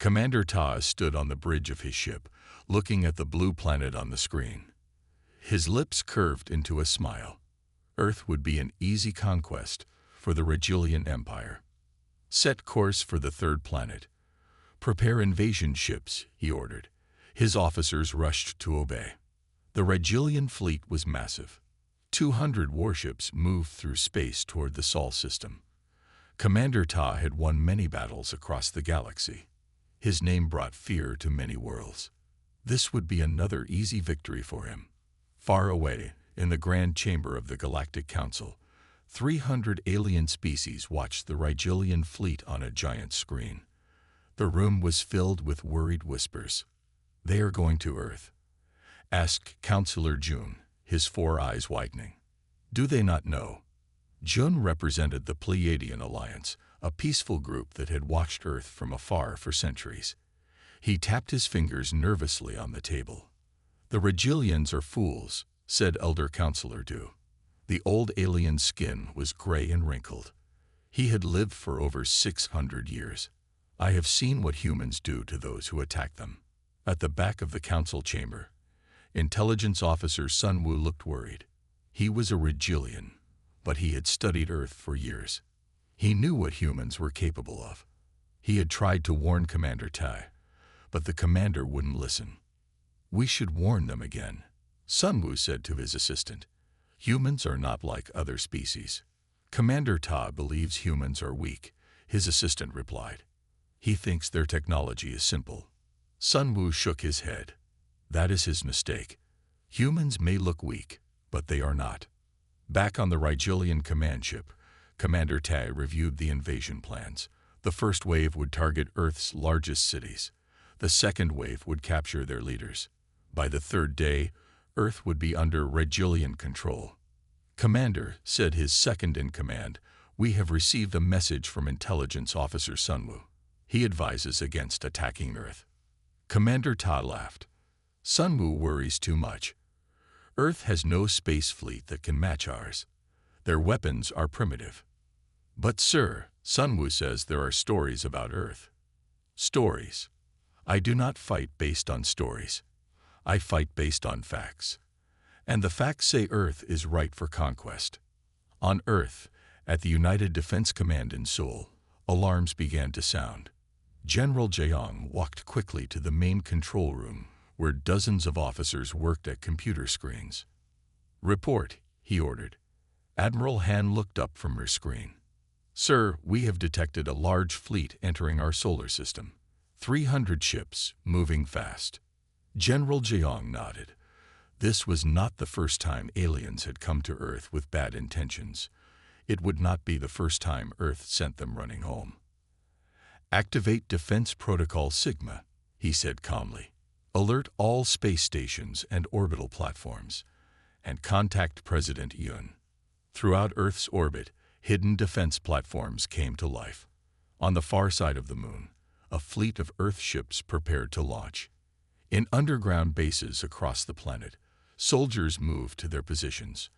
Commander Ta stood on the bridge of his ship, looking at the blue planet on the screen. His lips curved into a smile. Earth would be an easy conquest for the Regulian Empire. Set course for the third planet. Prepare invasion ships, he ordered. His officers rushed to obey. The Regulian fleet was massive. 200 warships moved through space toward the Sol system. Commander Ta had won many battles across the galaxy. His name brought fear to many worlds. This would be another easy victory for him. Far away, in the Grand Chamber of the Galactic Council, 300 alien species watched the Regulian fleet on a giant screen. The room was filled with worried whispers. "They are going to Earth," asked Counselor Jun, his 4 eyes widening. "Do they not know?" Jun represented the Pleiadian Alliance, a peaceful group that had watched Earth from afar for centuries. He tapped his fingers nervously on the table. "The Regulians are fools," said Elder Counselor Du. The old alien's skin was gray and wrinkled. He had lived for over 600 years. "I have seen what humans do to those who attack them." At the back of the council chamber, Intelligence Officer Sun Wu looked worried. He was a Regulian, but he had studied Earth for years. He knew what humans were capable of. He had tried to warn Commander Tai, but the commander wouldn't listen. "We should warn them again," Sun Wu said to his assistant. "Humans are not like other species." "Commander Ta believes humans are weak," his assistant replied. "He thinks their technology is simple." Sun Wu shook his head. "That is his mistake. Humans may look weak, but they are not." Back on the Regulian command ship, Commander Tai reviewed the invasion plans. The first wave would target Earth's largest cities. The second wave would capture their leaders. By the third day, Earth would be under Regulian control. "Commander," said his second-in-command, "we have received a message from Intelligence Officer Sun Wu. He advises against attacking Earth." Commander Ta laughed. "Sun Wu worries too much. Earth has no space fleet that can match ours. Their weapons are primitive." "But sir," Sun Wu says, "there are stories about Earth." "Stories? I do not fight based on stories. I fight based on facts. And the facts say Earth is ripe for conquest." On Earth, at the United Defense Command in Seoul, alarms began to sound. General Jeong walked quickly to the main control room, where dozens of officers worked at computer screens. "Report," he ordered. Admiral Han looked up from her screen. "Sir, we have detected a large fleet entering our solar system. 300 ships, moving fast." General Jeong nodded. This was not the first time aliens had come to Earth with bad intentions. It would not be the first time Earth sent them running home. "Activate Defense Protocol Sigma," he said calmly. "Alert all space stations and orbital platforms, and contact President Yun." Throughout Earth's orbit, hidden defense platforms came to life. On the far side of the moon, a fleet of Earth ships prepared to launch. In underground bases across the planet, soldiers moved to their positions.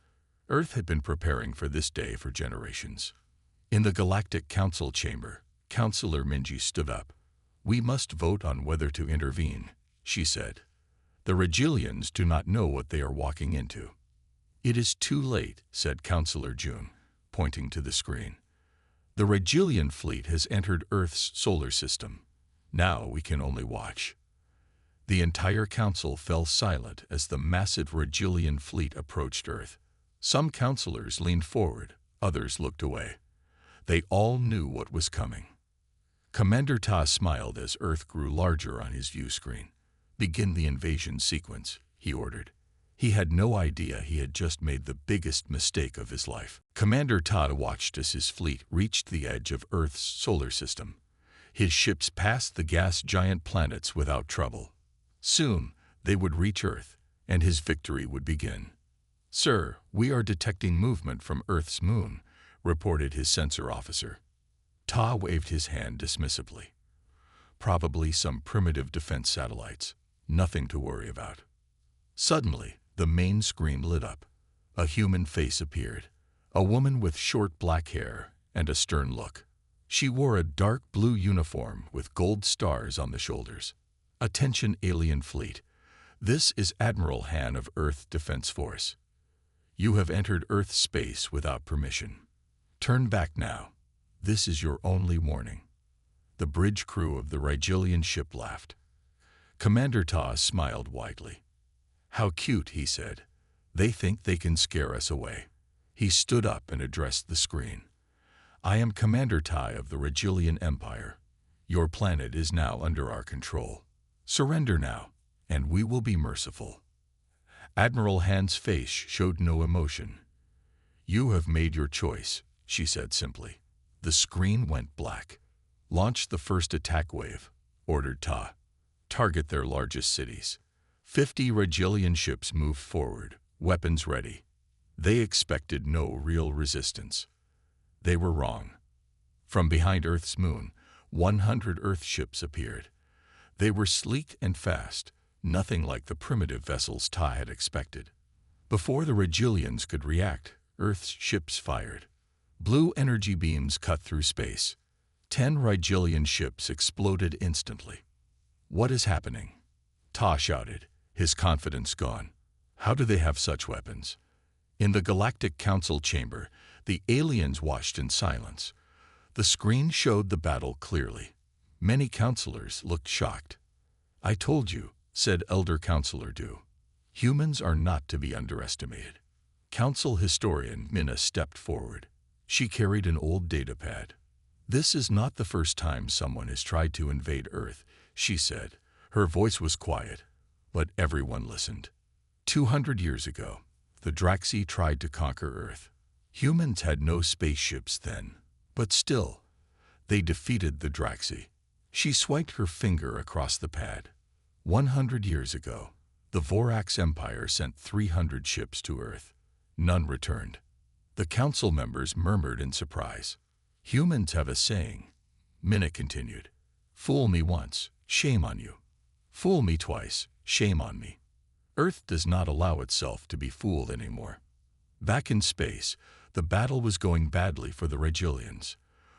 Earth had been preparing for this day for generations. In the Galactic Council chamber, Counselor Minji stood up. "We must vote on whether to intervene," she said. "The Regulians do not know what they are walking into." "It is too late," said Counselor Jun, pointing to the screen. "The Regulian fleet has entered Earth's solar system. Now we can only watch." The entire council fell silent as the massive Regulian fleet approached Earth. Some counselors leaned forward, others looked away. They all knew what was coming. Commander Ta smiled as Earth grew larger on his view screen. "Begin the invasion sequence," he ordered. He had no idea he had just made the biggest mistake of his life. Commander Ta watched as his fleet reached the edge of Earth's solar system. His ships passed the gas giant planets without trouble. Soon, they would reach Earth, and his victory would begin. "Sir, we are detecting movement from Earth's moon," reported his sensor officer. Ta waved his hand dismissively. "Probably some primitive defense satellites. Nothing to worry about." Suddenly, the main screen lit up. A human face appeared. A woman with short black hair and a stern look. She wore a dark blue uniform with gold stars on the shoulders. "Attention, alien fleet. This is Admiral Han of Earth Defense Force. You have entered Earth space without permission. Turn back now. This is your only warning." The bridge crew of the Rigelian ship laughed. Commander Ta smiled widely. "How cute," he said. "They think they can scare us away." He stood up and addressed the screen. "I am Commander Tai of the Rigelian Empire. Your planet is now under our control. Surrender now, and we will be merciful." Admiral Han's face showed no emotion. "You have made your choice," she said simply. The screen went black. "Launch the first attack wave," ordered Ta. "Target their largest cities." 50 Rigelian ships moved forward, weapons ready. They expected no real resistance. They were wrong. From behind Earth's moon, 100 Earth ships appeared. They were sleek and fast, nothing like the primitive vessels Ta had expected. Before the Rigelians could react, Earth's ships fired. Blue energy beams cut through space. 10 Rigelian ships exploded instantly. "What is happening?" Ta shouted, his confidence gone. "How do they have such weapons?" In the Galactic Council chamber, the aliens watched in silence. The screen showed the battle clearly. Many counselors looked shocked. "I told you," said Elder Counselor Du. "Humans are not to be underestimated." Council historian Minna stepped forward. She carried an old datapad. "This is not the first time someone has tried to invade Earth," she said. Her voice was quiet, but everyone listened. 200 years ago, the Draxi tried to conquer Earth. Humans had no spaceships then, but still, they defeated the Draxi. She swiped her finger across the pad. 100 years ago, the Vorax Empire sent 300 ships to Earth. None returned. The council members murmured in surprise. "Humans have a saying," Minna continued. "Fool me once, shame on you. Fool me twice, shame on me." Earth does not allow itself to be fooled anymore. Back in space, the battle was going badly for the Rigelians.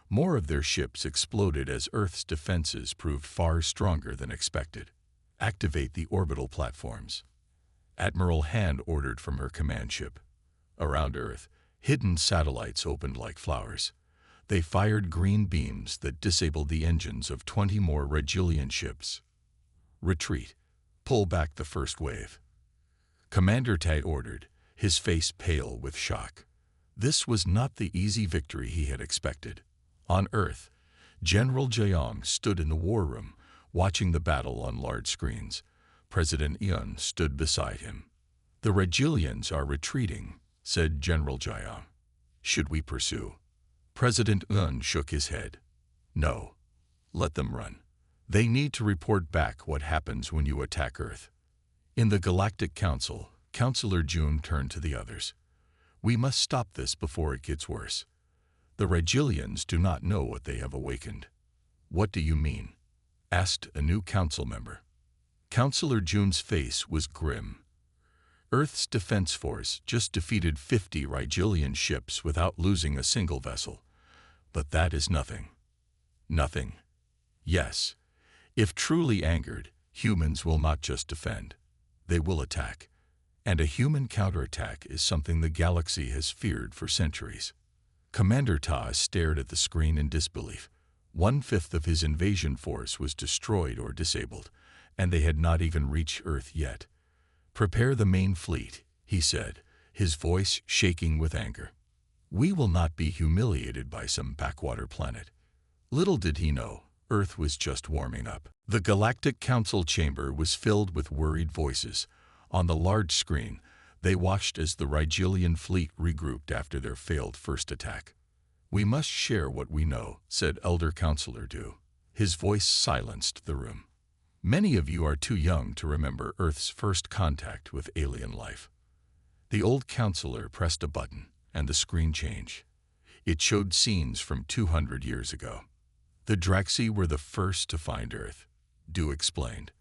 More of their ships exploded as Earth's defenses proved far stronger than expected. "Activate the orbital platforms," Admiral Han ordered from her command ship. Around Earth, hidden satellites opened like flowers. They fired green beams that disabled the engines of 20 more Rigelian ships. "Retreat. Pull back the first wave," Commander Tai ordered, his face pale with shock. This was not the easy victory he had expected. On Earth, General Jeong stood in the war room, watching the battle on large screens. President Eun stood beside him. "The Rigelians are retreating," said General Jeong. "Should we pursue?" President Eun shook his head. "No. Let them run. They need to report back what happens when you attack Earth." In the Galactic Council, Counselor June turned to the others. "We must stop this before it gets worse. The Rigelians do not know what they have awakened." "What do you mean?" asked a new council member. Counselor June's face was grim. "Earth's defense force just defeated 50 Rigelian ships without losing a single vessel. But that is nothing." "Nothing?" "Yes. If truly angered, humans will not just defend. They will attack. And a human counterattack is something the galaxy has feared for centuries." Commander Ta stared at the screen in disbelief. 1/5 of his invasion force was destroyed or disabled, and they had not even reached Earth yet. "Prepare the main fleet," he said, his voice shaking with anger. "We will not be humiliated by some backwater planet." Little did he know, Earth was just warming up. The Galactic Council chamber was filled with worried voices. On the large screen, they watched as the Rigelian fleet regrouped after their failed first attack. "We must share what we know," said Elder Counselor Du. His voice silenced the room. "Many of you are too young to remember Earth's first contact with alien life." The old counselor pressed a button, and the screen changed. It showed scenes from 200 years ago. "The Draxi were the first to find Earth," Du explained.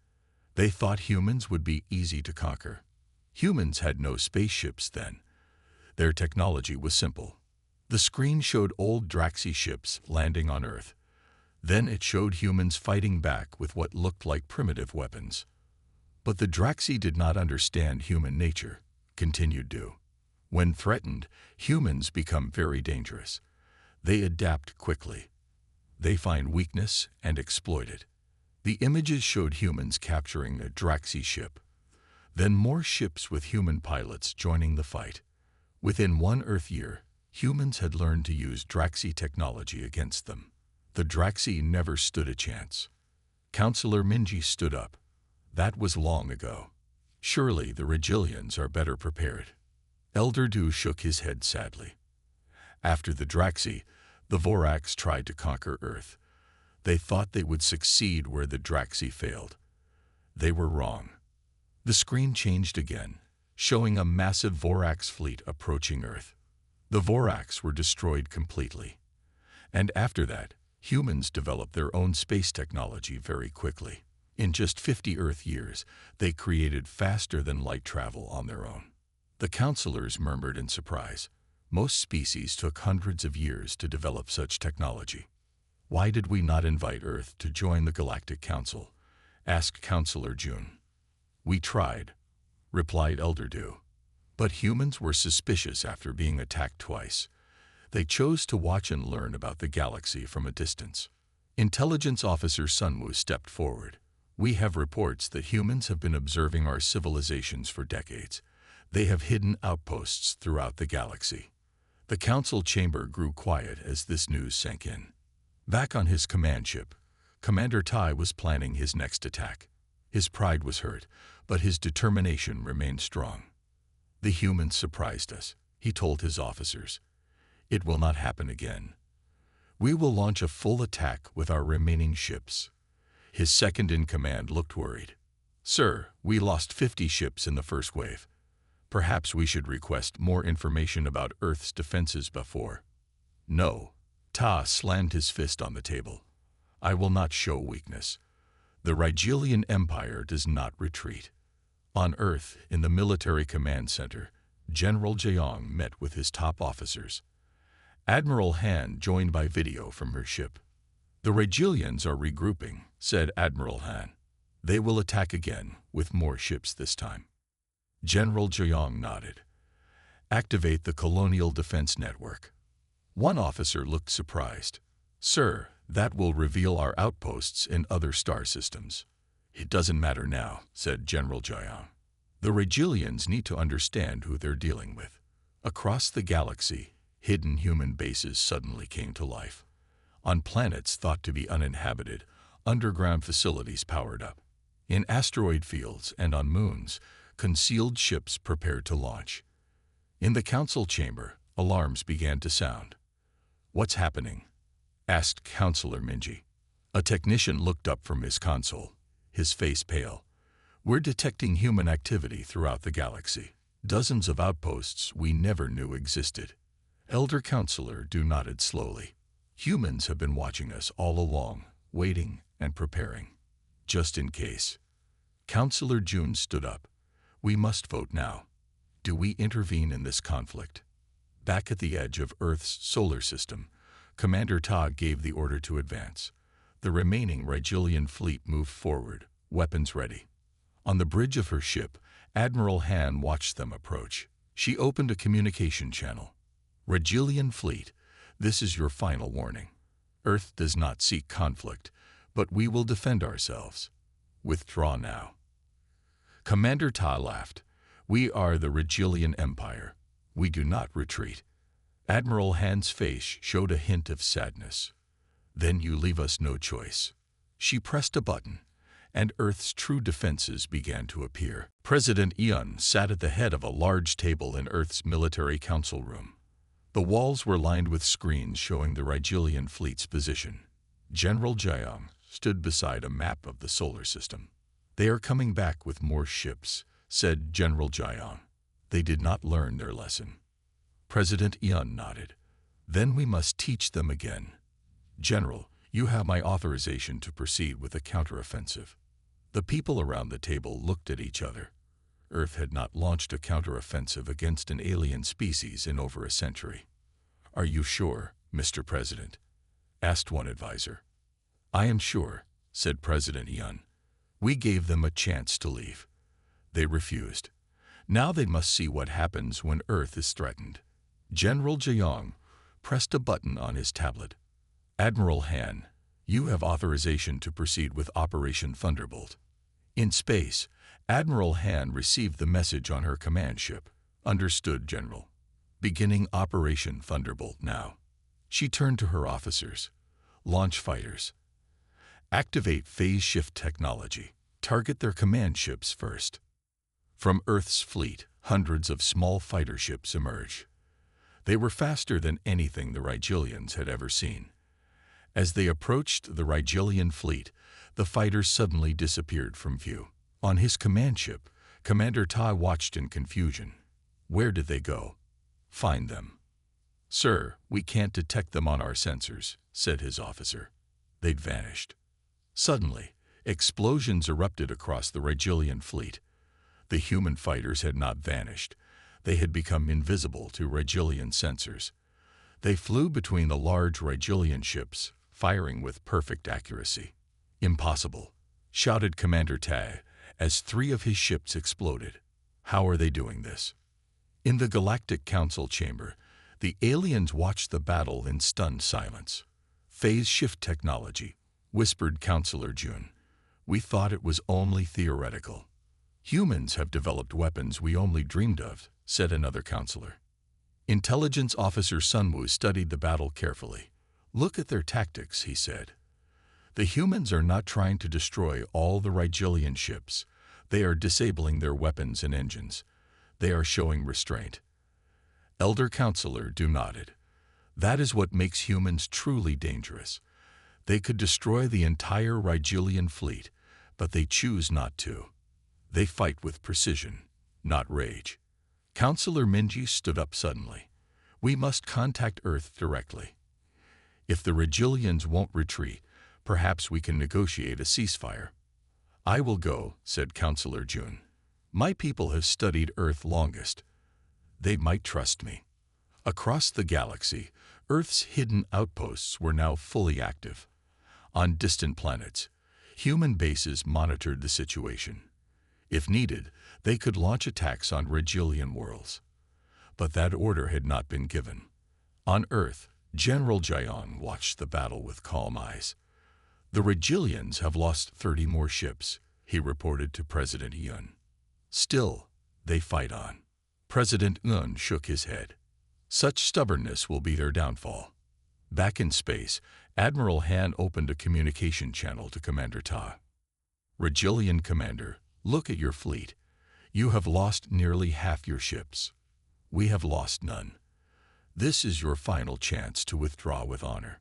"They thought humans would be easy to conquer. Humans had no spaceships then. Their technology was simple. The screen showed old Draxi ships landing on Earth. Then it showed humans fighting back with what looked like primitive weapons. But the Draxi did not understand human nature, continued Du. When threatened, humans become very dangerous. They adapt quickly. They find weakness and exploit it. The images showed humans capturing a Draxi ship. Then more ships with human pilots joining the fight. Within 1 Earth year, humans had learned to use Draxi technology against them. The Draxi never stood a chance. Counselor Minji stood up. That was long ago. Surely the Regilians are better prepared. Elder Du shook his head sadly. After the Draxi, the Vorax tried to conquer Earth. They thought they would succeed where the Draxi failed. They were wrong. The screen changed again, showing a massive Vorax fleet approaching Earth. The Vorax were destroyed completely. And after that, humans developed their own space technology very quickly. In just 50 Earth years, they created faster-than-light travel on their own. The counselors murmured in surprise. Most species took hundreds of years to develop such technology. Why did we not invite Earth to join the Galactic Council? Asked Counselor June. We tried, replied Elder Du. But humans were suspicious after being attacked twice. They chose to watch and learn about the galaxy from a distance. Intelligence Officer Sunwoo stepped forward. We have reports that humans have been observing our civilizations for decades. They have hidden outposts throughout the galaxy. The council chamber grew quiet as this news sank in. Back on his command ship, Commander Tai was planning his next attack. His pride was hurt, but his determination remained strong. The humans surprised us, he told his officers. It will not happen again. We will launch a full attack with our remaining ships. His second-in-command looked worried. Sir, we lost 50 ships in the first wave. Perhaps we should request more information about Earth's defenses before. No. Ta slammed his fist on the table. I will not show weakness. The Rigelian Empire does not retreat. On Earth, in the Military Command Center, General Jeong met with his top officers. Admiral Han joined by video from her ship. The Regilians are regrouping, said Admiral Han. They will attack again, with more ships this time. General Jeong nodded. Activate the Colonial Defense Network. One officer looked surprised. Sir, that will reveal our outposts in other star systems. It doesn't matter now, said General Jeong. The Regilians need to understand who they're dealing with. Across the galaxy, hidden human bases suddenly came to life. On planets thought to be uninhabited, underground facilities powered up. In asteroid fields and on moons, concealed ships prepared to launch. In the council chamber, alarms began to sound. What's happening? Asked Counselor Minji. A technician looked up from his console, his face pale. We're detecting human activity throughout the galaxy. Dozens of outposts we never knew existed. Elder Counselor Du nodded slowly. Humans have been watching us all along, waiting and preparing. Just in case. Counselor June stood up. We must vote now. Do we intervene in this conflict? Back at the edge of Earth's solar system, Commander Ta gave the order to advance. The remaining Rigelian fleet moved forward, weapons ready. On the bridge of her ship, Admiral Han watched them approach. She opened a communication channel. Rigelian fleet, this is your final warning. Earth does not seek conflict, but we will defend ourselves. Withdraw now. Commander Ta laughed. We are the Rigelian Empire. We do not retreat. Admiral Han's face showed a hint of sadness. Then you leave us no choice. She pressed a button, and Earth's true defenses began to appear. President Eun sat at the head of a large table in Earth's military council room. The walls were lined with screens showing the Rigelian fleet's position. General Jeong stood beside a map of the solar system. They are coming back with more ships, said General Jeong. They did not learn their lesson. President Eun nodded. Then we must teach them again. General, you have my authorization to proceed with a counteroffensive. The people around the table looked at each other. Earth had not launched a counteroffensive against an alien species in over a century. "Are you sure, Mr. President?" asked one advisor. "I am sure," said President Yun. "We gave them a chance to leave. They refused. Now they must see what happens when Earth is threatened." General Jeong pressed a button on his tablet. "Admiral Han, you have authorization to proceed with Operation Thunderbolt." In space, Admiral Han received the message on her command ship. "Understood, General. Beginning Operation Thunderbolt now." She turned to her officers. "Launch fighters. Activate phase shift technology. Target their command ships first." From Earth's fleet, hundreds of small fighter ships emerged. They were faster than anything the Rigelians had ever seen. As they approached the Rigelian fleet, the fighters suddenly disappeared from view. On his command ship, Commander Ta watched in confusion. Where did they go? "Find them." "Sir, we can't detect them on our sensors," said his officer. They'd vanished. Suddenly, explosions erupted across the Rigelian fleet. The human fighters had not vanished. They had become invisible to Rigelian sensors. They flew between the large Rigelian ships, firing with perfect accuracy. "Impossible," shouted Commander Ta as 3 of his ships exploded. "How are they doing this?" In the Galactic Council chamber, the aliens watched the battle in stunned silence. "Phase shift technology," whispered Counselor Jun. "We thought it was only theoretical." "Humans have developed weapons we only dreamed of," said another counselor. Intelligence Officer Sunwoo studied the battle carefully. "Look at their tactics," he said. "The humans are not trying to destroy all the Rigelian ships. They are disabling their weapons and engines. They are showing restraint." Elder Counselor Du nodded. "That is what makes humans truly dangerous. They could destroy the entire Rigelian fleet, but they choose not to. They fight with precision, not rage." Counselor Minji stood up suddenly. "We must contact Earth directly. If the Rigelians won't retreat, perhaps we can negotiate a ceasefire." "I will go," said Counselor Jun. "My people have studied Earth longest. They might trust me." Across the galaxy, Earth's hidden outposts were now fully active. On distant planets, human bases monitored the situation. If needed, they could launch attacks on Rigelian worlds. But that order had not been given. On Earth, General Jeong watched the battle with calm eyes. "The Rigelians have lost 30 more ships," he reported to President Yun. "Still, they fight on." President Yun shook his head. "Such stubbornness will be their downfall." Back in space, Admiral Han opened a communication channel to Commander Ta. "Rigelian Commander, look at your fleet. You have lost nearly half your ships. We have lost none. This is your final chance to withdraw with honor."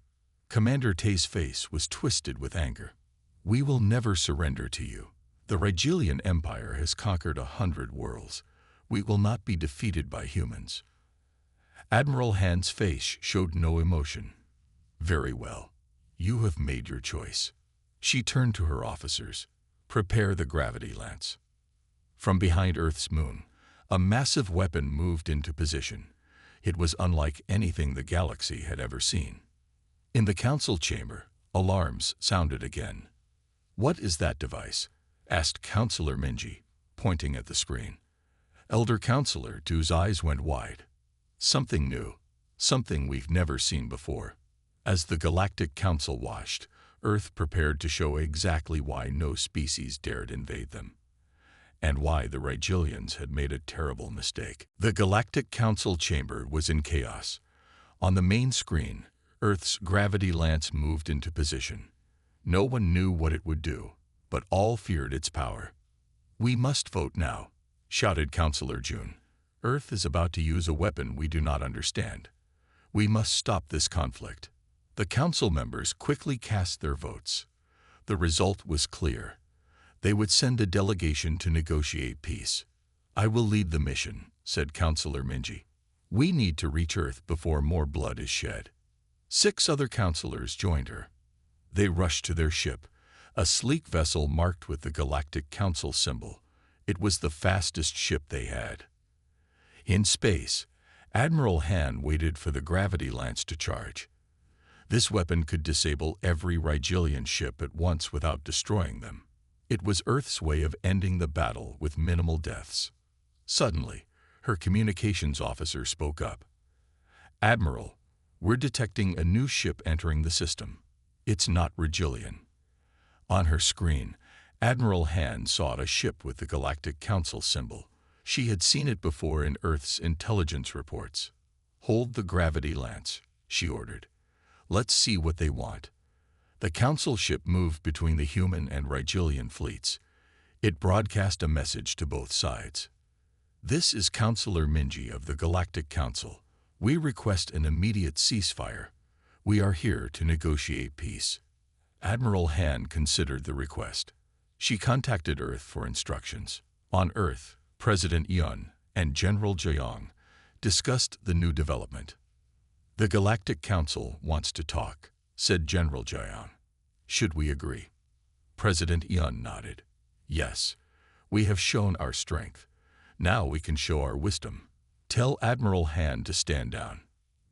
Commander Ta's face was twisted with anger. "We will never surrender to you. The Rigelian Empire has conquered 100 worlds. We will not be defeated by humans." Admiral Han's face showed no emotion. "Very well. You have made your choice." She turned to her officers. "Prepare the gravity lance." From behind Earth's moon, a massive weapon moved into position. It was unlike anything the galaxy had ever seen. In the council chamber, alarms sounded again. "What is that device?" asked Counselor Minji, pointing at the screen. Elder Counselor Du's eyes went wide. "Something new. Something we've never seen before." As the Galactic Council watched, Earth prepared to show exactly why no species dared invade them, and why the Rigelians had made a terrible mistake. The Galactic Council chamber was in chaos. On the main screen, Earth's gravity lance moved into position. No one knew what it would do, but all feared its power. "We must vote now," shouted Counselor Jun. "Earth is about to use a weapon we do not understand. We must stop this conflict." The council members quickly cast their votes. The result was clear. They would send a delegation to negotiate peace. "I will lead the mission," said Counselor Minji. "We need to reach Earth before more blood is shed." 6 other counselors joined her. They rushed to their ship, a sleek vessel marked with the Galactic Council symbol. It was the fastest ship they had. In space, Admiral Han waited for the gravity lance to charge. This weapon could disable every Rigelian ship at once without destroying them. It was Earth's way of ending the battle with minimal deaths. Suddenly, her communications officer spoke up. "Admiral, we're detecting a new ship entering the system. It's not Rigelian." On her screen, Admiral Han saw a ship with the Galactic Council symbol. She had seen it before in Earth's intelligence reports. "Hold the gravity lance," she ordered. "Let's see what they want." The Council ship moved between the human and Rigelian fleets. It broadcast a message to both sides. "This is Counselor Minji of the Galactic Council. We request an immediate ceasefire. We are here to negotiate peace." Admiral Han considered the request. She contacted Earth for instructions. On Earth, President Yun and General Jeong discussed the new development. "The Galactic Council wants to talk," said General Jeong. "Should we agree?" President Yun nodded. "Yes, we have shown our strength. Now we can show our wisdom. Tell Admiral Han to stand down."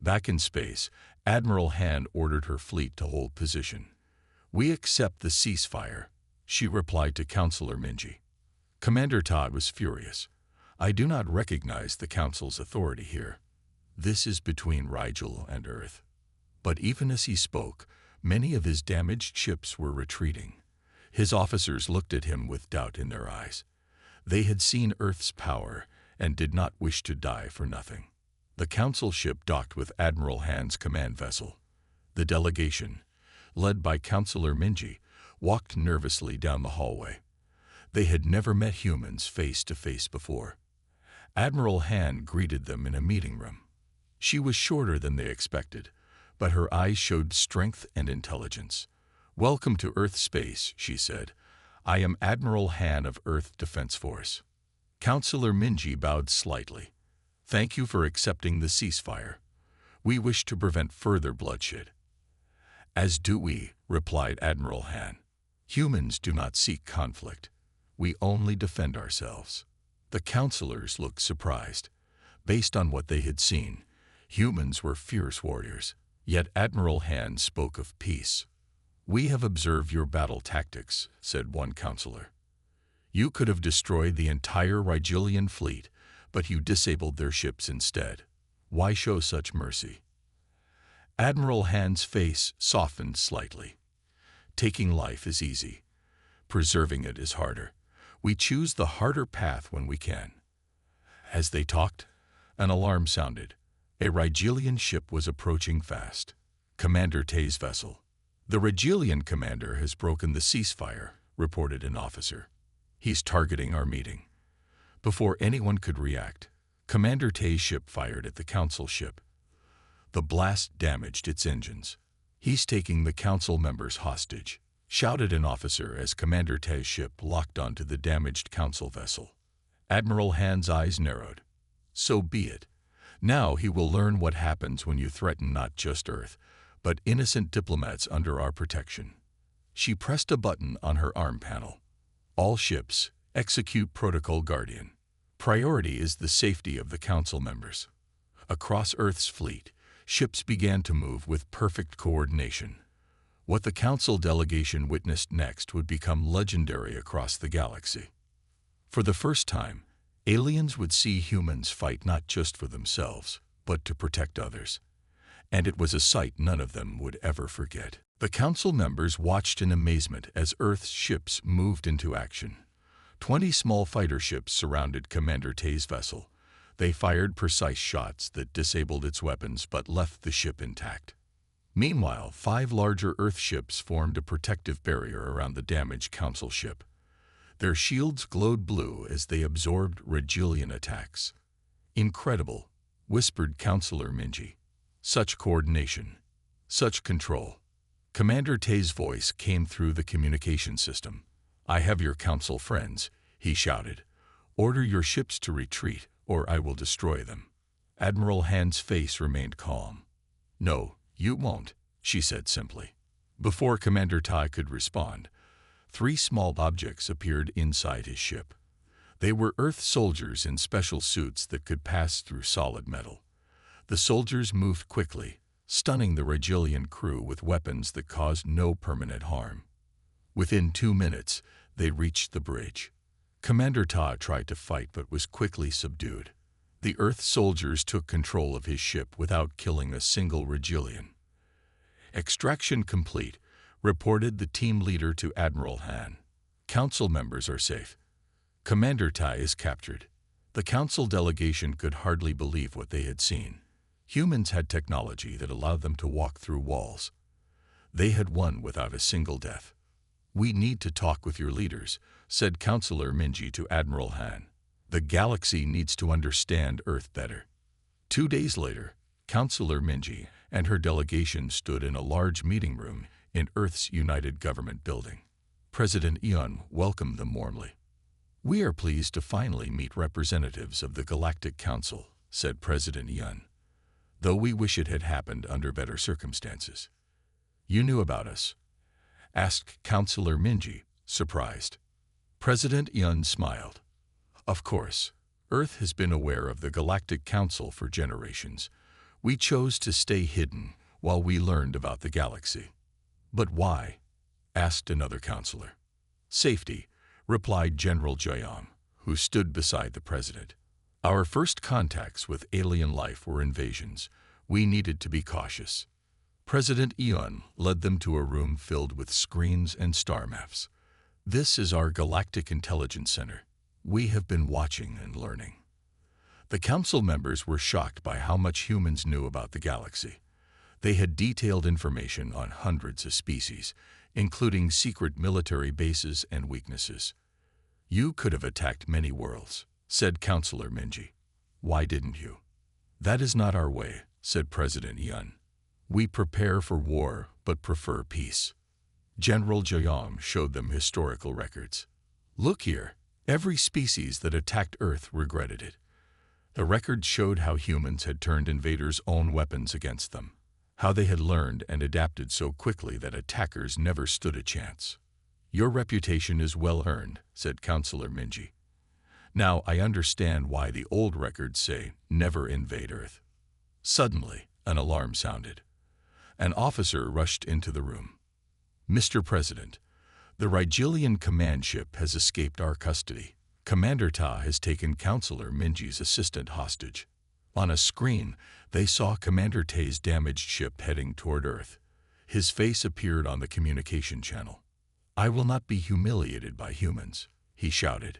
Back in space, Admiral Han ordered her fleet to hold position. "We accept the ceasefire," she replied to Counselor Minji. Commander Todd was furious. "I do not recognize the Council's authority here. This is between Rigel and Earth." But even as he spoke, many of his damaged ships were retreating. His officers looked at him with doubt in their eyes. They had seen Earth's power and did not wish to die for nothing. The Council ship docked with Admiral Han's command vessel. The delegation, led by Counselor Minji, walked nervously down the hallway. They had never met humans face to face before. Admiral Han greeted them in a meeting room. She was shorter than they expected, but her eyes showed strength and intelligence. "Welcome to Earth space," she said. "I am Admiral Han of Earth Defense Force." Counselor Minji bowed slightly. "Thank you for accepting the ceasefire. We wish to prevent further bloodshed." "As do we," replied Admiral Han. "Humans do not seek conflict. We only defend ourselves." The counselors looked surprised. Based on what they had seen, humans were fierce warriors. Yet Admiral Han spoke of peace. "We have observed your battle tactics," said one counselor. "You could have destroyed the entire Rigelian fleet, but you disabled their ships instead. Why show such mercy?" Admiral Han's face softened slightly. "Taking life is easy. Preserving it is harder. We choose the harder path when we can." As they talked, an alarm sounded. A Rigelian ship was approaching fast. Commander Tay's vessel. "The Rigelian commander has broken the ceasefire," reported an officer. "He's targeting our meeting." Before anyone could react, Commander Tay's ship fired at the Council ship. The blast damaged its engines. "He's taking the Council members hostage," shouted an officer as Commander Tay's ship locked onto the damaged Council vessel. Admiral Han's eyes narrowed. "So be it. Now he will learn what happens when you threaten not just Earth, but innocent diplomats under our protection." She pressed a button on her arm panel. "All ships, execute Protocol Guardian. Priority is the safety of the Council members." Across Earth's fleet, ships began to move with perfect coordination. What the Council delegation witnessed next would become legendary across the galaxy. For the first time, aliens would see humans fight not just for themselves, but to protect others. And it was a sight none of them would ever forget. The Council members watched in amazement as Earth's ships moved into action. 20 small fighter ships surrounded Commander Tay's vessel. They fired precise shots that disabled its weapons but left the ship intact. Meanwhile, 5 larger Earth ships formed a protective barrier around the damaged Council ship. Their shields glowed blue as they absorbed Rigelian attacks. "Incredible," whispered Counselor Minji. "Such coordination. Such control." Commander Tay's voice came through the communication system. "I have your Council friends," he shouted. "Order your ships to retreat, or I will destroy them." Admiral Han's face remained calm. "No, you won't," she said simply. Before Commander Tai could respond, 3 small objects appeared inside his ship. They were Earth soldiers in special suits that could pass through solid metal. The soldiers moved quickly, stunning the Regilian crew with weapons that caused no permanent harm. Within 2 minutes, they reached the bridge. Commander Ta tried to fight but was quickly subdued. The Earth soldiers took control of his ship without killing a single Regilian. "Extraction complete," reported the team leader to Admiral Han. "Council members are safe. Commander Tai is captured." The council delegation could hardly believe what they had seen. Humans had technology that allowed them to walk through walls. They had won without a single death. "We need to talk with your leaders," said Councillor Minji to Admiral Han. "The galaxy needs to understand Earth better." 2 days later, Councillor Minji and her delegation stood in a large meeting room in Earth's United Government building. President Eon welcomed them warmly. "We are pleased to finally meet representatives of the Galactic Council," said President Eon, "though we wish it had happened under better circumstances." "You knew about us?" asked Councillor Minji, surprised. President Eon smiled. "Of course. Earth has been aware of the Galactic Council for generations. We chose to stay hidden while we learned about the galaxy." "But why?" asked another councillor. "Safety," replied General Joyam, who stood beside the president. "Our first contacts with alien life were invasions. We needed to be cautious." President Eon led them to a room filled with screens and star maps. "This is our Galactic Intelligence Center. We have been watching and learning." The council members were shocked by how much humans knew about the galaxy. They had detailed information on hundreds of species, including secret military bases and weaknesses. "You could have attacked many worlds," said Councillor Minji. "Why didn't you?" "That is not our way," said President Yun. "We prepare for war but prefer peace." General Joyam showed them historical records. "Look here. Every species that attacked Earth regretted it." The records showed how humans had turned invaders' own weapons against them, how they had learned and adapted so quickly that attackers never stood a chance. "Your reputation is well earned," said Councillor Minji. "Now I understand why the old records say never invade Earth." Suddenly, an alarm sounded. An officer rushed into the room. "Mr. President, the Rigelian command ship has escaped our custody. Commander Ta has taken Councillor Minji's assistant hostage." On a screen, they saw Commander Ta's damaged ship heading toward Earth. His face appeared on the communication channel. "I will not be humiliated by humans," he shouted.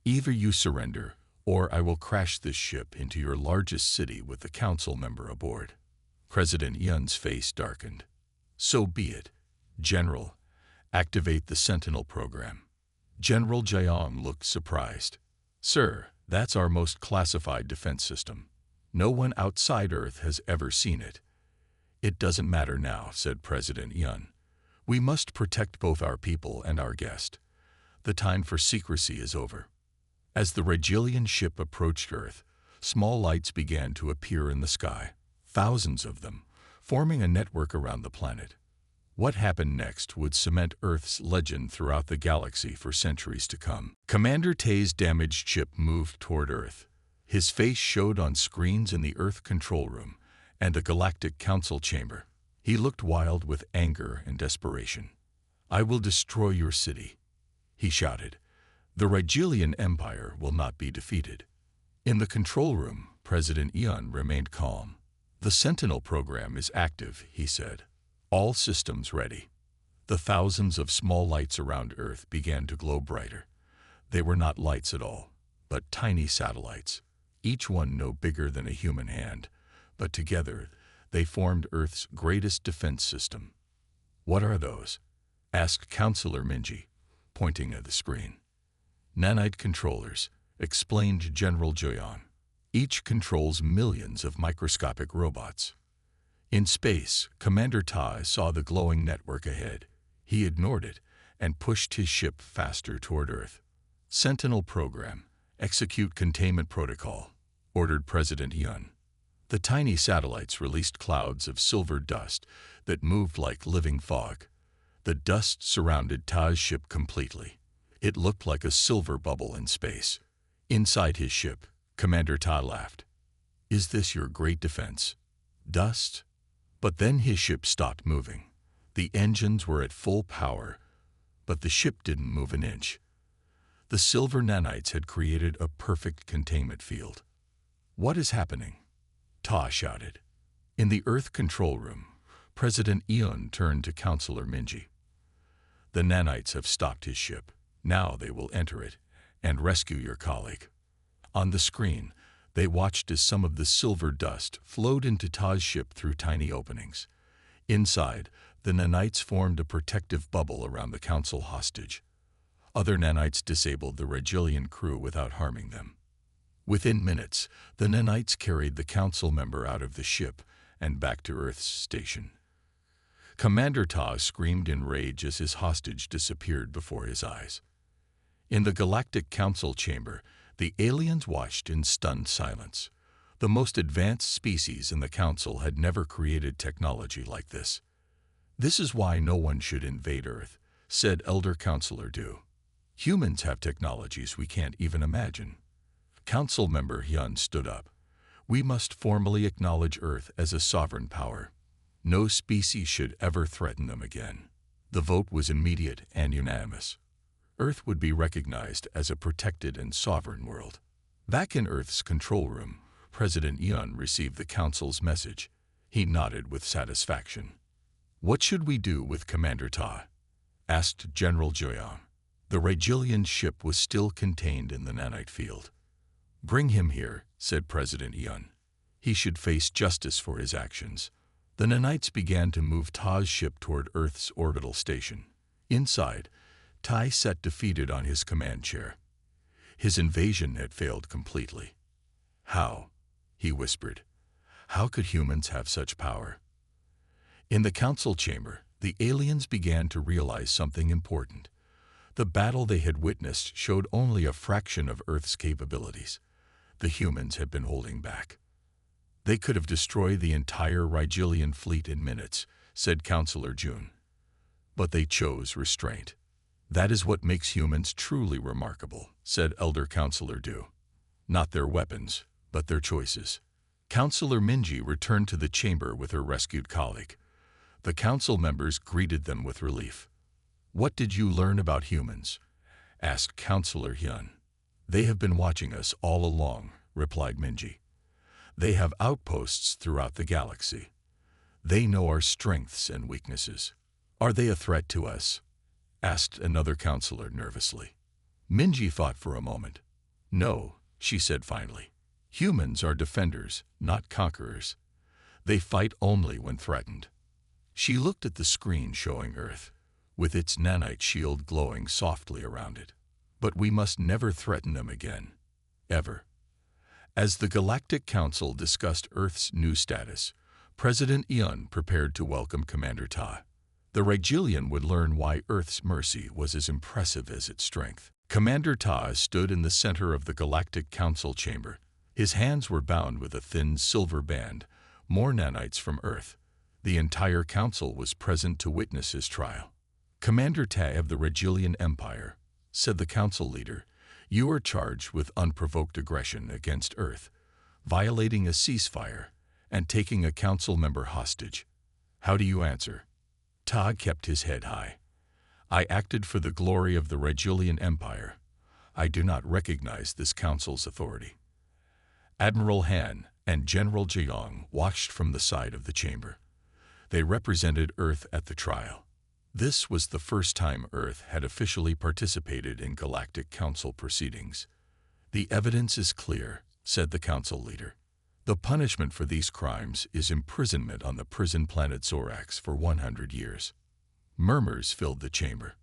"Either you surrender, or I will crash this ship into your largest city with the council member aboard." President Yun's face darkened. "So be it. General, activate the Sentinel program." General Jayong looked surprised. "Sir, that's our most classified defense system. No one outside Earth has ever seen it." "It doesn't matter now," said President Yun. "We must protect both our people and our guest. The time for secrecy is over." As the Regilian ship approached Earth, small lights began to appear in the sky, thousands of them, forming a network around the planet. What happened next would cement Earth's legend throughout the galaxy for centuries to come. Commander Ta's damaged ship moved toward Earth. His face showed on screens in the Earth control room and the Galactic Council chamber. He looked wild with anger and desperation. "I will destroy your city," he shouted. "The Rigelian Empire will not be defeated." In the control room, President Eon remained calm. "The Sentinel program is active," he said. "All systems ready." The thousands of small lights around Earth began to glow brighter. They were not lights at all, but tiny satellites, each one no bigger than a human hand, but together they formed Earth's greatest defense system. "What are those?" asked Councillor Minji, pointing at the screen. "Nanite controllers," explained General Joyan. "Each controls millions of microscopic robots." In space, Commander Tai saw the glowing network ahead. He ignored it and pushed his ship faster toward Earth. "Sentinel program, execute containment protocol," ordered President Yun. The tiny satellites released clouds of silver dust that moved like living fog. The dust surrounded Ta's ship completely. It looked like a silver bubble in space. Inside his ship, Commander Ta laughed. Is this your great defense? Dust? But then his ship stopped moving. The engines were at full power, but the ship didn't move an inch. The silver nanites had created a perfect containment field. What is happening? Ta shouted. In the Earth control room, President Eon turned to Counselor Minji. The nanites have stopped his ship. Now they will enter it and rescue your colleague. On the screen, they watched as some of the silver dust flowed into Ta's ship through tiny openings. Inside, the nanites formed a protective bubble around the council hostage. Other nanites disabled the Regilian crew without harming them. Within minutes, the nanites carried the council member out of the ship and back to Earth's station. Commander Ta screamed in rage as his hostage disappeared before his eyes. In the Galactic Council chamber, the aliens watched in stunned silence. The most advanced species in the Council had never created technology like this. This is why no one should invade Earth, said Elder Counselor Du. Humans have technologies we can't even imagine. Council member Hyun stood up. We must formally acknowledge Earth as a sovereign power. No species should ever threaten them again. The vote was immediate and unanimous. Earth would be recognized as a protected and sovereign world. Back in Earth's control room, President Eon received the Council's message. He nodded with satisfaction. What should we do with Commander Ta? Asked General Joyoung. The Regilian ship was still contained in the nanite field. Bring him here, said President Eon. He should face justice for his actions. The nanites began to move Ta's ship toward Earth's orbital station. Inside, Tai sat defeated on his command chair. His invasion had failed completely. How? He whispered. How could humans have such power? In the council chamber, the aliens began to realize something important. The battle they had witnessed showed only a fraction of Earth's capabilities. The humans had been holding back. They could have destroyed the entire Rigelian fleet in minutes, said Counselor Jun. But they chose restraint. That is what makes humans truly remarkable, said Elder Counselor Du. Not their weapons, but their choices. Counselor Minji returned to the chamber with her rescued colleague. The council members greeted them with relief. What did you learn about humans? Asked Counselor Hyun. They have been watching us all along, replied Minji. They have outposts throughout the galaxy. They know our strengths and weaknesses. Are they a threat to us? Asked another counselor nervously. Minji thought for a moment. No, she said finally. Humans are defenders, not conquerors. They fight only when threatened. She looked at the screen showing Earth, with its nanite shield glowing softly around it. But we must never threaten them again. Ever. As the Galactic Council discussed Earth's new status, President Eon prepared to welcome Commander Ta. The Regilian would learn why Earth's mercy was as impressive as its strength. Commander Ta stood in the center of the Galactic Council chamber. His hands were bound with a thin silver band, more nanites from Earth. The entire council was present to witness his trial. Commander Ta of the Regilian Empire, said the council leader, you are charged with unprovoked aggression against Earth, violating a ceasefire, and taking a council member hostage. How do you answer? Ta kept his head high. I acted for the glory of the Regilian Empire. I do not recognize this council's authority. Admiral Han and General Jeong watched from the side of the chamber. They represented Earth at the trial. This was the first time Earth had officially participated in Galactic Council proceedings. The evidence is clear, said the council leader. The punishment for these crimes is imprisonment on the prison planet Zorax for 100 years. Murmurs filled the chamber.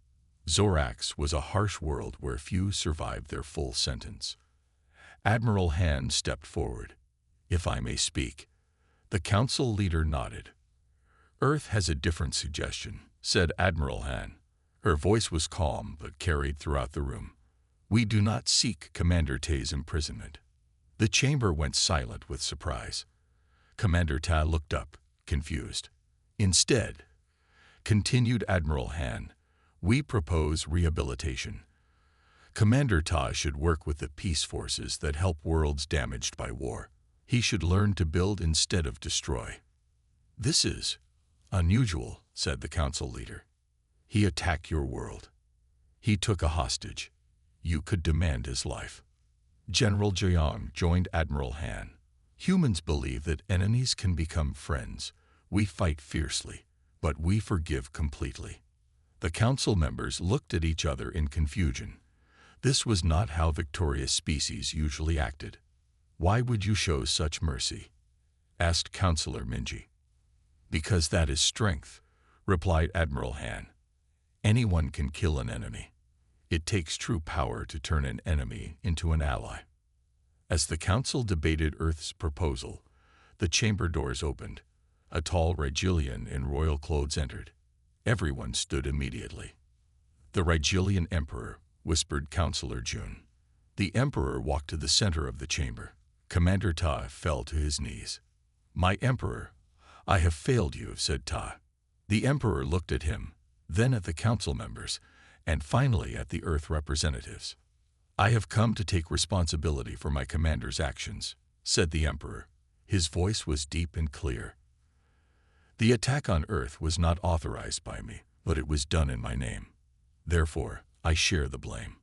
Zorax was a harsh world where few survived their full sentence. Admiral Han stepped forward. If I may speak. The council leader nodded. Earth has a different suggestion, said Admiral Han. Her voice was calm but carried throughout the room. We do not seek Commander Ta's imprisonment. The chamber went silent with surprise. Commander Ta looked up, confused. Instead, continued Admiral Han, we propose rehabilitation. Commander Ta should work with the peace forces that help worlds damaged by war. He should learn to build instead of destroy. This is unusual, said the council leader. He attacked your world. He took a hostage. You could demand his life. General Jiang joined Admiral Han. Humans believe that enemies can become friends. We fight fiercely, but we forgive completely. The council members looked at each other in confusion. This was not how victorious species usually acted. Why would you show such mercy? Asked Counselor Minji. Because that is strength, replied Admiral Han. Anyone can kill an enemy. It takes true power to turn an enemy into an ally. As the council debated Earth's proposal, the chamber doors opened. A tall Rigelian in royal clothes entered. Everyone stood immediately. The Rigelian Emperor, whispered Counselor Jun. The Emperor walked to the center of the chamber. Commander Ta fell to his knees. My Emperor, I have failed you, said Ta. The Emperor looked at him, then at the council members, and finally at the Earth representatives. I have come to take responsibility for my commander's actions, said the Emperor. His voice was deep and clear. The attack on Earth was not authorized by me, but it was done in my name. Therefore, I share the blame.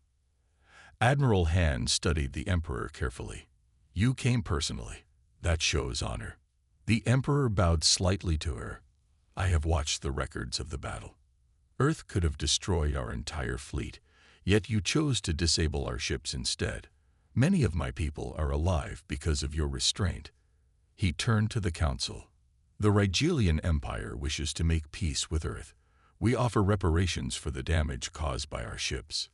Admiral Han studied the Emperor carefully. You came personally. That shows honor. The Emperor bowed slightly to her. I have watched the records of the battle. Earth could have destroyed our entire fleet, yet you chose to disable our ships instead. Many of my people are alive because of your restraint. He turned to the council. The Rigelian Empire wishes to make peace with Earth. We offer reparations for the damage caused by our ships.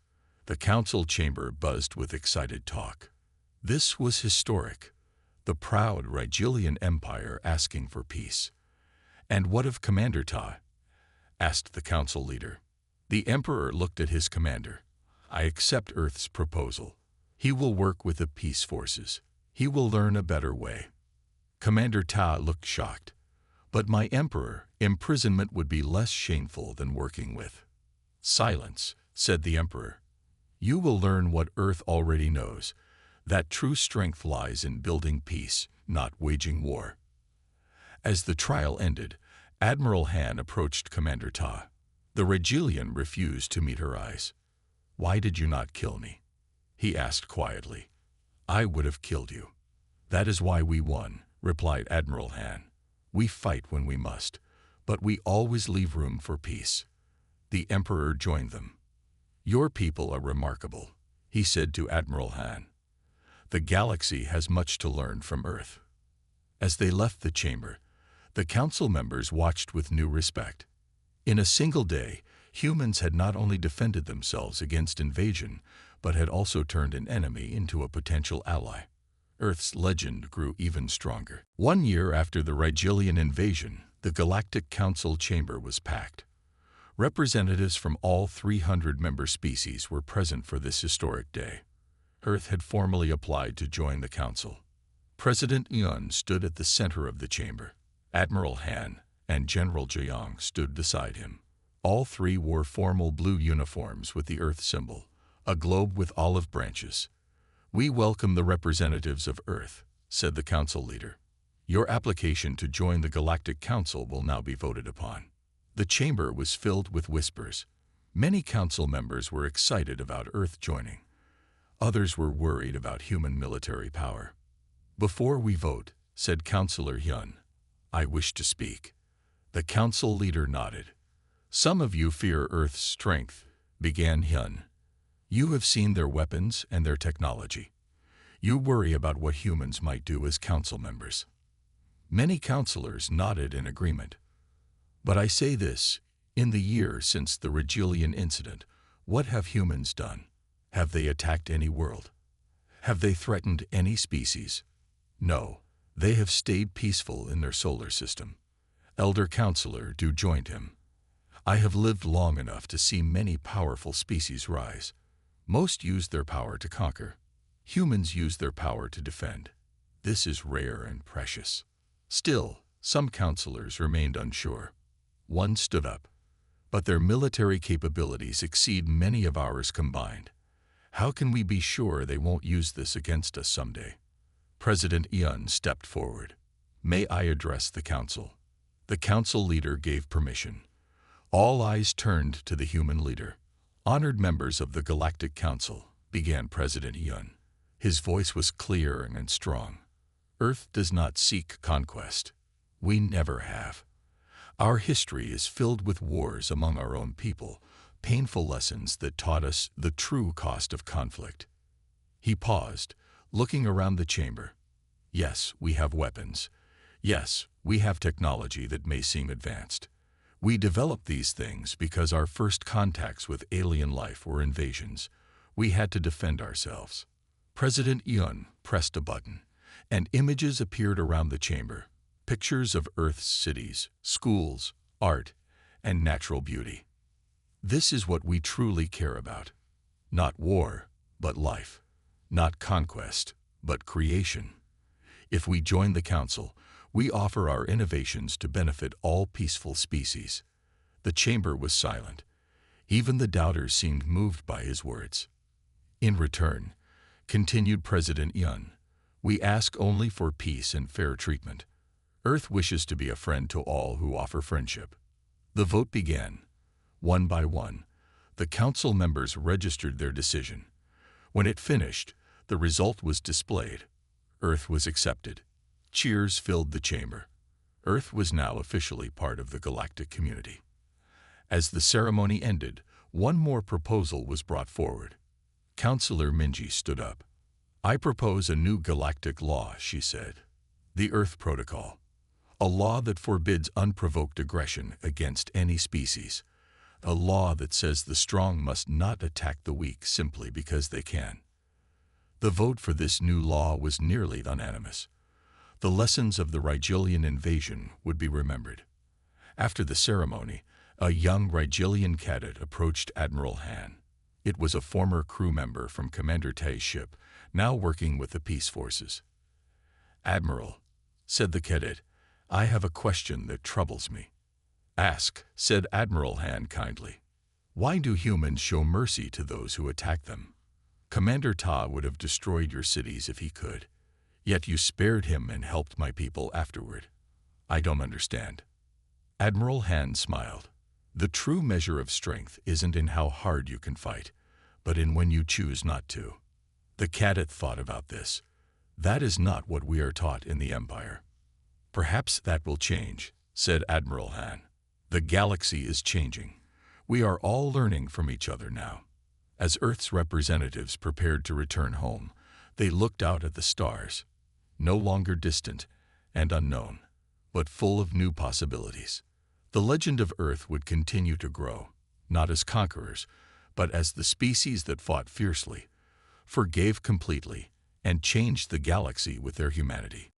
The council chamber buzzed with excited talk. This was historic. The proud Rigelian Empire asking for peace. And what of Commander Ta? Asked the council leader. The Emperor looked at his commander. I accept Earth's proposal. He will work with the peace forces. He will learn a better way. Commander Ta looked shocked. But my Emperor, imprisonment would be less shameful than working with. Silence, said the Emperor. You will learn what Earth already knows, that true strength lies in building peace, not waging war. As the trial ended, Admiral Han approached Commander Ta. The Rigelian refused to meet her eyes. Why did you not kill me? He asked quietly. I would have killed you. That is why we won, replied Admiral Han. We fight when we must, but we always leave room for peace. The Emperor joined them. Your people are remarkable, he said to Admiral Han. The galaxy has much to learn from Earth. As they left the chamber, the council members watched with new respect. In a single day, humans had not only defended themselves against invasion, but had also turned an enemy into a potential ally. Earth's legend grew even stronger. 1 year after the Rigelian invasion, the Galactic Council chamber was packed. Representatives from all 300 member species were present for this historic day. Earth had formally applied to join the council. President Yun stood at the center of the chamber. Admiral Han and General Jiang stood beside him. All three wore formal blue uniforms with the Earth symbol, a globe with olive branches. We welcome the representatives of Earth, said the council leader. Your application to join the Galactic Council will now be voted upon. The chamber was filled with whispers. Many council members were excited about Earth joining. Others were worried about human military power. Before we vote, said Counselor Hyun, I wish to speak. The council leader nodded. Some of you fear Earth's strength, began Hyun. You have seen their weapons and their technology. You worry about what humans might do as council members. Many counselors nodded in agreement. But I say this, in the year since the Rigelian incident, what have humans done? Have they attacked any world? Have they threatened any species? No, they have stayed peaceful in their solar system. Elder Counselor Du joined him. I have lived long enough to see many powerful species rise. Most use their power to conquer. Humans use their power to defend. This is rare and precious. Still, some counselors remained unsure. One stood up. But their military capabilities exceed many of ours combined. How can we be sure they won't use this against us someday? President Yun stepped forward. "May I address the council?" The council leader gave permission. All eyes turned to the human leader. "Honored members of the Galactic Council," began President Yun. His voice was clear and strong. "Earth does not seek conquest. We never have. Our history is filled with wars among our own people, painful lessons that taught us the true cost of conflict." He paused, looking around the chamber. "Yes, we have weapons. Yes, we have technology that may seem advanced. We developed these things because our first contacts with alien life were invasions. We had to defend ourselves." President Yun pressed a button, and images appeared around the chamber. Pictures of Earth's cities, schools, art, and natural beauty. "This is what we truly care about. Not war, but life. Not conquest, but creation. If we join the Council, we offer our innovations to benefit all peaceful species." The chamber was silent. Even the doubters seemed moved by his words. "In return," continued President Yun, "we ask only for peace and fair treatment. Earth wishes to be a friend to all who offer friendship." The vote began. One by one, the council members registered their decision. When it finished, the result was displayed. Earth was accepted. Cheers filled the chamber. Earth was now officially part of the galactic community. As the ceremony ended, one more proposal was brought forward. Councillor Minji stood up. "I propose a new galactic law," she said. "The Earth Protocol. A law that forbids unprovoked aggression against any species. A law that says the strong must not attack the weak simply because they can." The vote for this new law was nearly unanimous. The lessons of the Rigelian invasion would be remembered. After the ceremony, a young Rigelian cadet approached Admiral Han. It was a former crew member from Commander Tai's ship, now working with the peace forces. "Admiral," said the cadet, "I have a question that troubles me." "Ask," said Admiral Han kindly. "Why do humans show mercy to those who attack them? Commander Ta would have destroyed your cities if he could. Yet you spared him and helped my people afterward. I don't understand." Admiral Han smiled. "The true measure of strength isn't in how hard you can fight, but in when you choose not to." The cadet thought about this. "That is not what we are taught in the Empire." "Perhaps that will change," said Admiral Han. "The galaxy is changing. We are all learning from each other now." As Earth's representatives prepared to return home, they looked out at the stars, no longer distant and unknown, but full of new possibilities. The legend of Earth would continue to grow, not as conquerors, but as the species that fought fiercely, forgave completely, and changed the galaxy with their humanity.